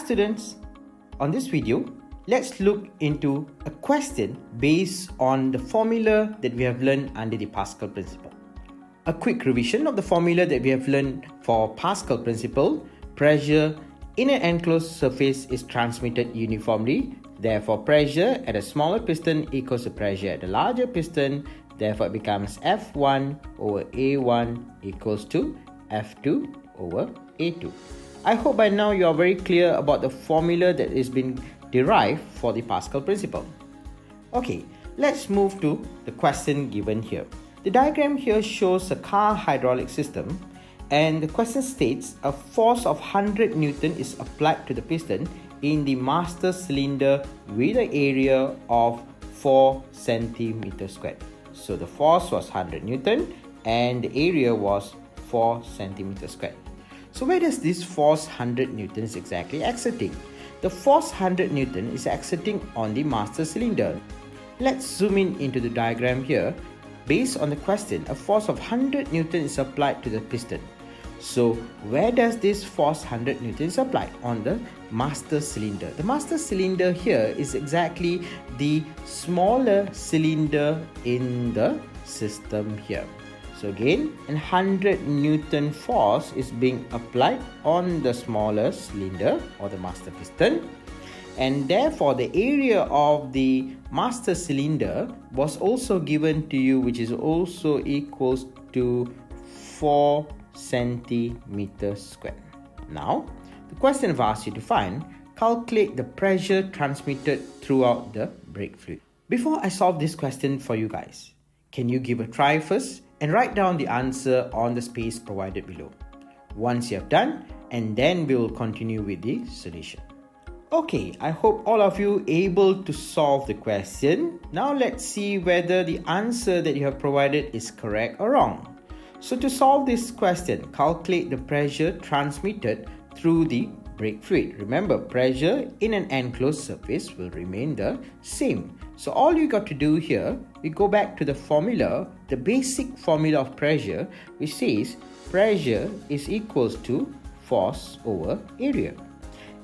students, on this video, let's look into a question based on the formula that we have learned under the Pascal principle. A quick revision of the formula that we have learned for Pascal principle: pressure in an enclosed surface is transmitted uniformly. Therefore, pressure at a smaller piston equals to pressure at a larger piston. Therefore, it becomes F1 over A1 equals to F2 over A2. I hope by now you are very clear about the formula that is being derived for the Pascal principle. Okay, let's move to the question given here. The diagram here shows a car hydraulic system, and the question states a force of 100 Newton is applied to the piston in the master cylinder with an area of 4 centimeters squared. So the force was 100 Newton and the area was 4 centimeters squared. So where does this force 100 Newtons exactly exerting? The force 100 Newton is exerting on the master cylinder. Let's zoom in into the diagram here. Based on the question, a force of 100 Newton is applied to the piston. So where does this force 100 Newtons apply? On the master cylinder. The master cylinder here is exactly the smaller cylinder in the system here. So again, a 100 Newton force is being applied on the smaller cylinder or the master piston, and therefore the area of the master cylinder was also given to you, which is also equals to 4 centimeters squared. Now, the question I've asked you to calculate the pressure transmitted throughout the brake fluid. Before I solve this question for you guys, can you give a try first and write down the answer on the space provided below? Once you have done, and then we will continue with the solution. Okay, I hope all of you able to solve the question. Now let's see whether the answer that you have provided is correct or wrong. So to solve this question, calculate the pressure transmitted through the brake fluid. Remember, pressure in an enclosed surface will remain the same. So all you got to do here, we go back to the formula, the basic formula of pressure, which says pressure is equals to force over area.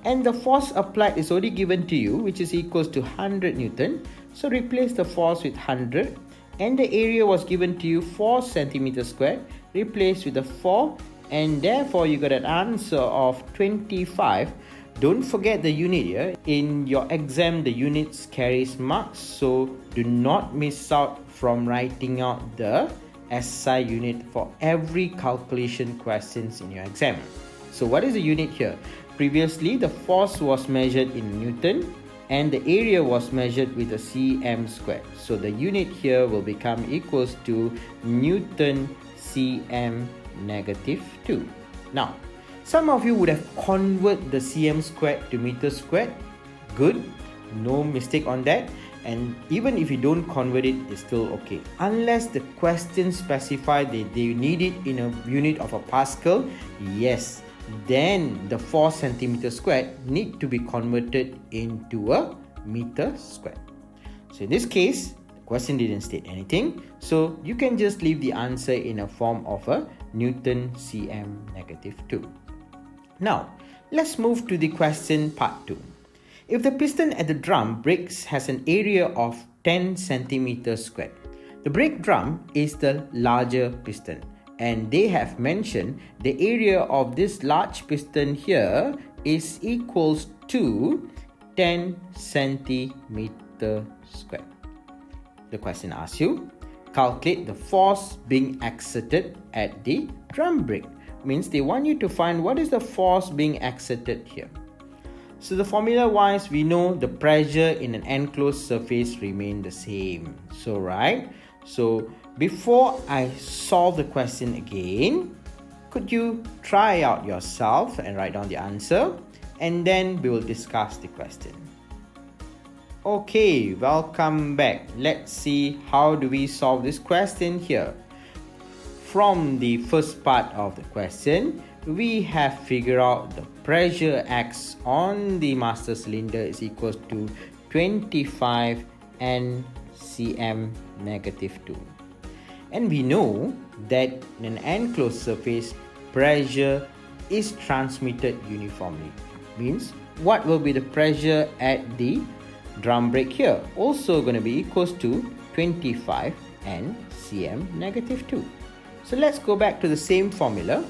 And the force applied is already given to you, which is equals to 100 Newton. So replace the force with 100. And the area was given to you 4 centimeters squared. Replace with the 4. And therefore you got an answer of 25. Don't forget the unit here. In your exam, the units carries marks. So do not miss out from writing out the SI unit for every calculation questions in your exam. So what is the unit here? Previously, the force was measured in Newton and the area was measured with a cm squared. So the unit here will become equals to Newton cm negative 2. Now, some of you would have converted the cm squared to meter squared. Good, no mistake on that. And even if you don't convert it, it's still okay. Unless the question specified that they need it in a unit of a Pascal, yes, then the 4 centimeters squared need to be converted into a meter squared. So in this case, the question didn't state anything. So you can just leave the answer in a form of a Newton cm negative 2. Now, let's move to the question part 2. If the piston at the drum brakes has an area of 10 centimeters squared, the brake drum is the larger piston, and they have mentioned the area of this large piston here is equals to 10 centimeter squared. The question asks you, calculate the force being exerted at the drum brake. Means they want you to find what is the force being exerted here. So the formula wise, we know the pressure in an enclosed surface remain the same. So before I solve the question again, could you try out yourself and write down the answer, and then we will discuss the question. Okay, welcome back. Let's see how do we solve this question here. From the first part of the question, we have figured out the pressure X on the master cylinder is equals to 25 cm negative 2. And we know that in an enclosed surface, pressure is transmitted uniformly. Means what will be the pressure at the drum brake here? Also going to be equals to 25 and cm negative 2. So let's go back to the same formula.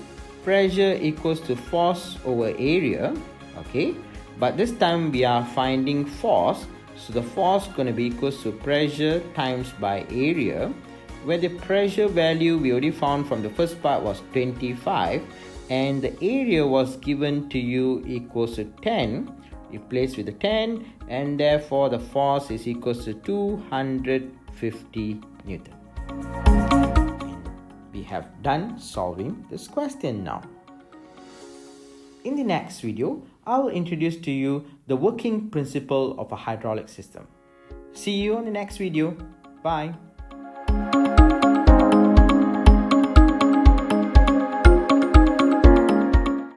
Pressure equals to force over area, okay? But this time we are finding force, so the force going to be equals to pressure times by area, where the pressure value we already found from the first part was 25 and the area was given to you equals to 10. Replace with the 10 and therefore the force is equals to 250 Newton. We have done solving this question now. In the next video, I will introduce to you the working principle of a hydraulic system. See you on the next video. Bye.